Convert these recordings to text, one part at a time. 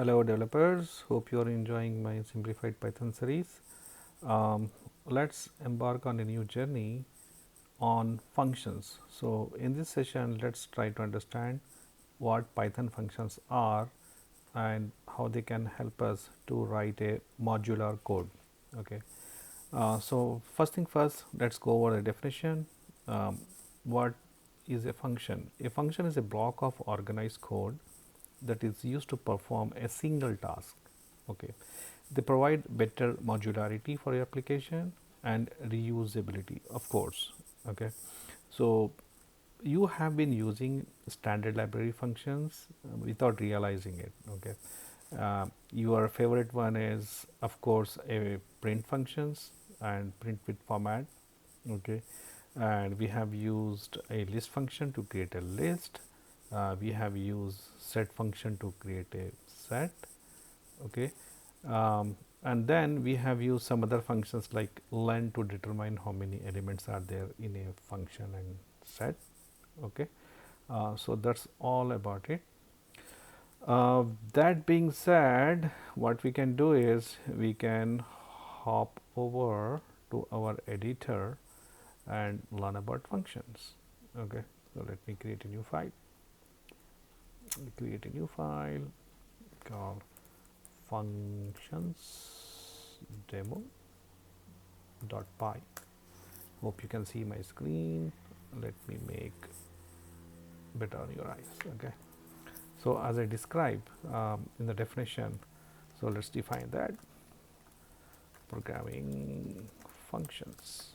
Hello developers, hope you are enjoying my simplified Python series. Let's embark on a new journey on functions. So, in this session let's try to understand what Python functions are and how they can help us to write a modular code. Okay. So, first thing first, let's go over the definition. What is a function? A function is a block of organized code that is used to perform a single task. Okay. They provide better modularity for your application and reusability, of course. Okay. So, you have been using standard library functions without realizing it. Okay. Your favorite one is, of course, a print functions and print with format. Okay. And we have used a list function to create a list. We have used set function to create a set. Okay. And then we have used some other functions like len to determine how many elements are there in a function and set. Okay. So, that is all about it. That being said, what we can do is we can hop over to our editor and learn about functions. Okay. So, let me create a new file. Create a new file called functions demo.py. Hope you can see my screen. Let me make better on your eyes. Okay. So, as I describe in the definition, so let us define that programming functions.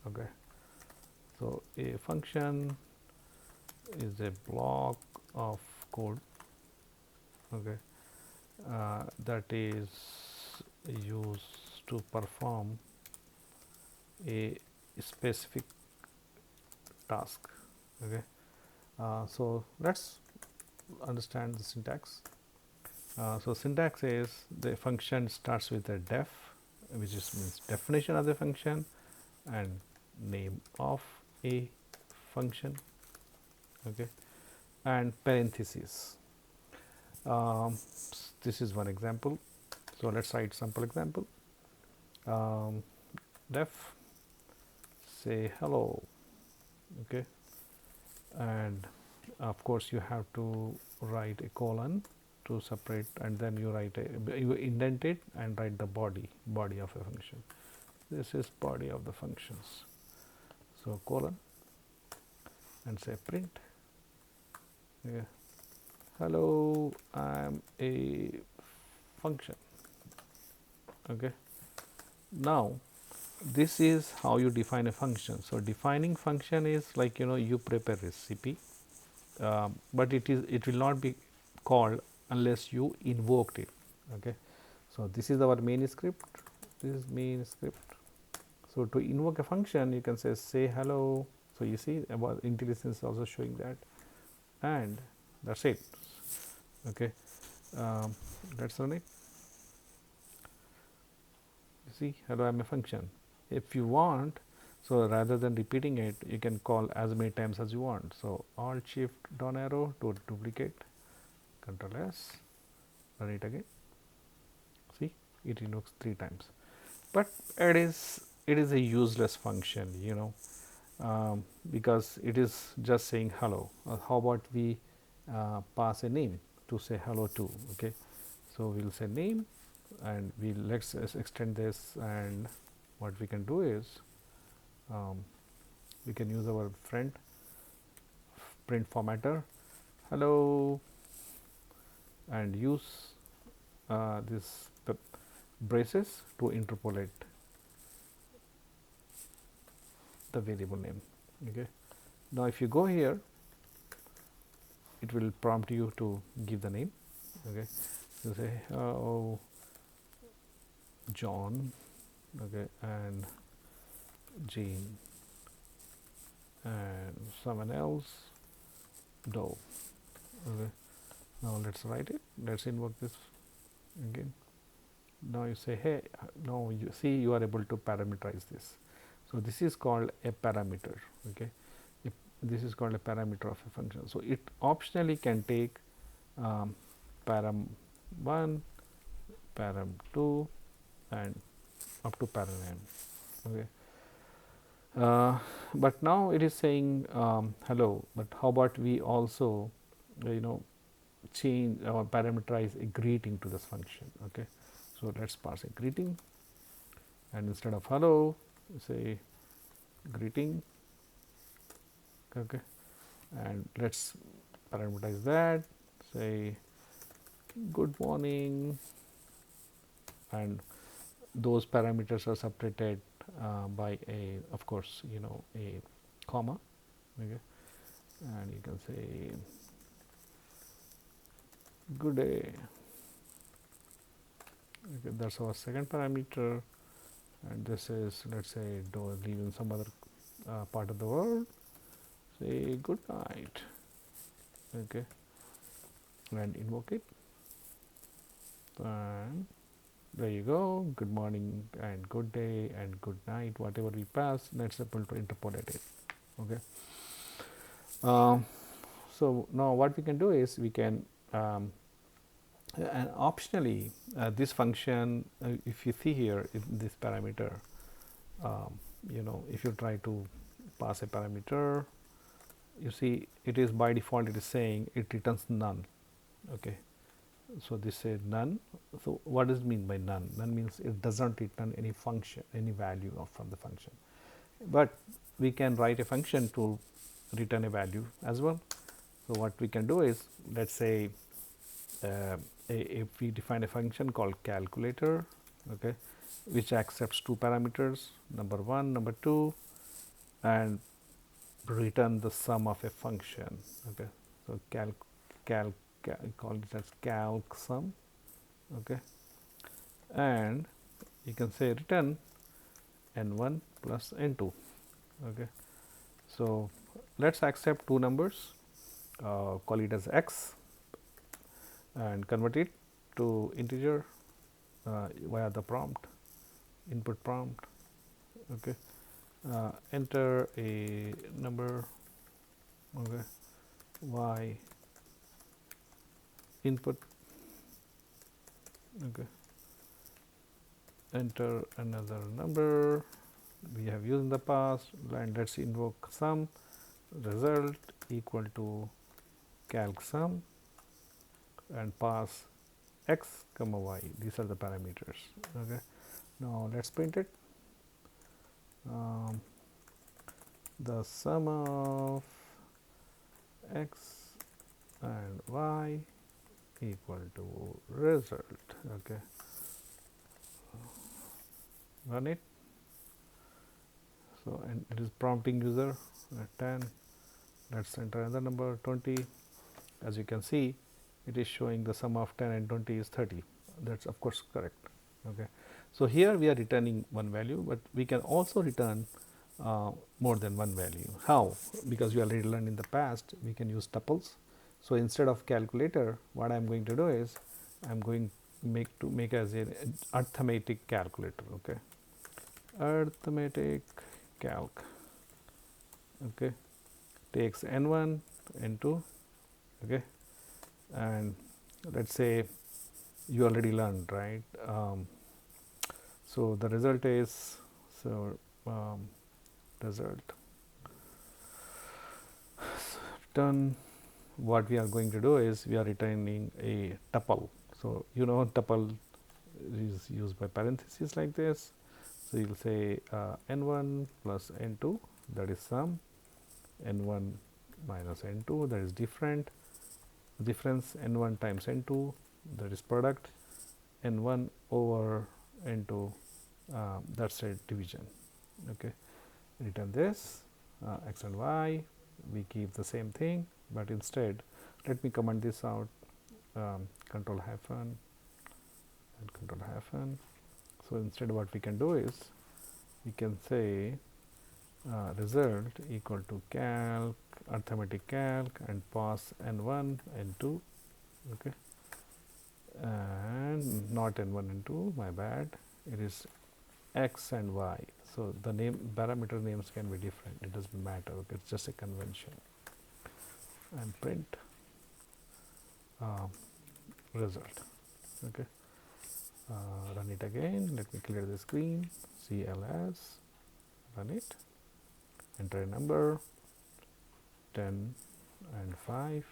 Okay. So, a function is a block of code, okay, that is used to perform a specific task. Okay. So, let us understand the syntax. So, syntax is the function starts with a def, which is means definition of the function and name of a function, okay, and parentheses. This is one example. So, let us write sample example. Def say hello, okay, and of course, you have to write a colon to separate, and then you write you indent it and write the body of a function. This is body of the functions. So, colon and say print. Yeah. Hello, I am a function. Okay. Now, this is how you define a function. So, defining function is like you prepare recipe, but it will not be called unless you invoked it. Okay. So, this is our main script. This is main script. So, to invoke a function, you can say hello. So, you see about IntelliSense is also showing that, and that is it. Okay. Let us run it. You see, hello, I am a function. If you want, so rather than repeating it, you can call as many times as you want. So, Alt Shift down arrow to duplicate, Control S, run it again. See, it invokes 3 times, but it is a useless function, because it is just saying hello. How about we pass a name to say hello to? Okay. So, we will say name, and we let's extend this, and what we can do is we can use our friend print formatter hello, and use this braces to interpolate the variable name. Okay. Now, if you go here, it will prompt you to give the name. Okay. You say oh, John, okay, and Jane, and someone else, Doe. Okay. Now, let us write it. Let us invoke this again. Now, you say hey, now you see you are able to parameterize this. So, this is called a parameter. Okay. This is called a parameter of a function. So, it optionally can take 1, param 2, and up to param n. Okay. But now it is saying hello, but how about we also change or parameterize a greeting to this function. Okay. So, let us pass a greeting, and instead of hello say greeting. Okay. And let us parameterize that, say good morning, and those parameters are separated by a, of course, a comma. Okay. And you can say good day. Okay, that is our second parameter, and this is, let us say, do live in some other part of the world, say good night. Okay. And invoke it, and there you go, good morning and good day and good night, whatever we pass, let us able to interpolate it. Okay. So, now what we can do is we can and optionally this function, if you see here in this parameter, if you try to pass a parameter, you see it is by default it is saying it returns none. Okay. So, this says none. So, what does it mean by none? None means it does not return any function, any value from the function, but we can write a function to return a value as well. So, what we can do is, let us say if we define a function called calculator, okay, which accepts two parameters, number 1, number 2, and return the sum of a function. Okay. So, call it as calc sum. Okay. And you can say return n1 plus n2. Okay. So, let us accept two numbers, call it as x, and convert it to integer via the prompt, input prompt. Okay. Enter a number, okay, y input, okay, enter another number we have used in the past, and let us invoke sum, result equal to calc sum, and pass x comma y. These are the parameters. Okay. Now, let us print it. The sum of x and y equal to result. Okay. Run it. So, and it is prompting user at 10. Let us enter another number 20. As you can see, it is showing the sum of 10 and 20 is 30. That is of course correct. Okay. So, here we are returning one value, but we can also return more than one value. How? Because we already learned in the past, we can use tuples. So, instead of calculator, what I am going to do is I am going to make as an arithmetic calculator. Okay. Arithmetic calc. Okay. Takes n1, n2. Okay. And let us say you already learned, right. So, the result is, so result return, what we are going to do is we are returning a tuple. So, tuple is used by parentheses like this. So, you will say n1 plus n2, that is sum, n1 minus n2, that is difference, n1 times n2, that is product, n1 over n2, that is a division. Okay. Return this x and y, we keep the same thing, but instead let me comment this out, control hyphen and control hyphen. So, instead what we can do is we can say result equal to calc, arithmetic calc, and pass n1 n2. Okay. And not n1 n2, my bad, it is x and y. So, the parameter names can be different, it does not matter. Okay. It is just a convention, and print result. Okay, run it again. Let me clear the screen. CLS, run it, enter a number 10 and 5.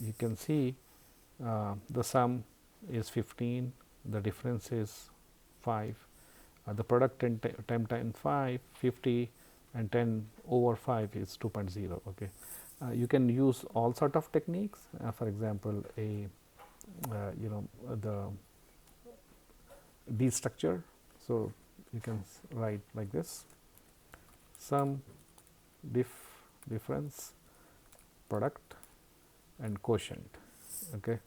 You can see the sum is 15, the difference is 5, the product 10 times 5, 50, and 10 over 5 is 2.0. Okay. You can use all sort of techniques, for example, a the D structure. So, you can write like this: sum, difference, product, and quotient. Okay.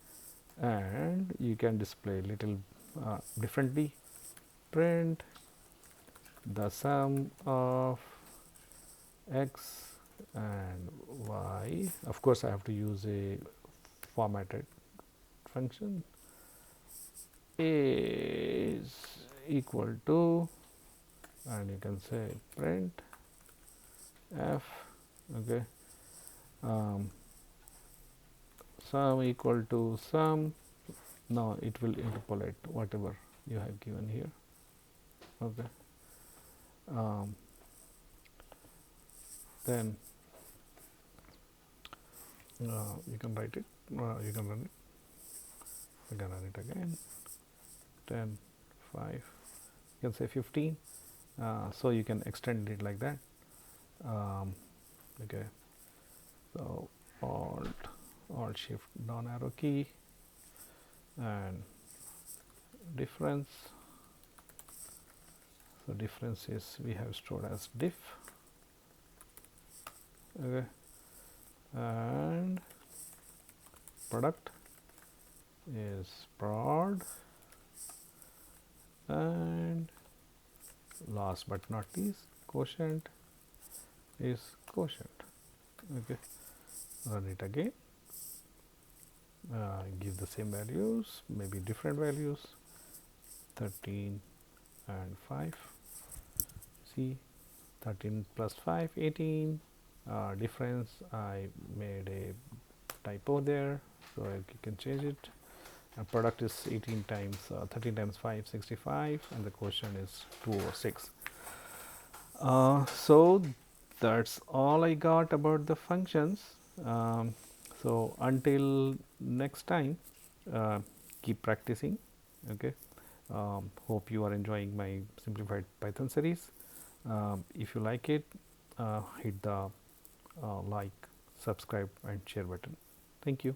And you can display little differently. Print the sum of x and y. Of course, I have to use a formatted function, is equal to, and you can say print f. Okay. Sum equal to sum. Now it will interpolate whatever you have given here. Okay. Then you can write it, you can run it, you can run it again, 10, 5, you can say 15. So, you can extend it like that. Okay. So, alt shift down arrow key and difference. So, difference is we have stored as diff. Okay. And product is prod, and last but not least quotient is quotient. Okay. Run it again, give the same values, maybe different values, 13 and 5. See, 13 plus 5, 18. Difference, I made a typo there, so you can change it. Product is 18 times 13 times 5, 65, and the quotient is 206. So that's all I got about the functions. So until next time, keep practicing. Okay. Hope you are enjoying my simplified Python series. If you like it, hit the like, subscribe, and share button. Thank you.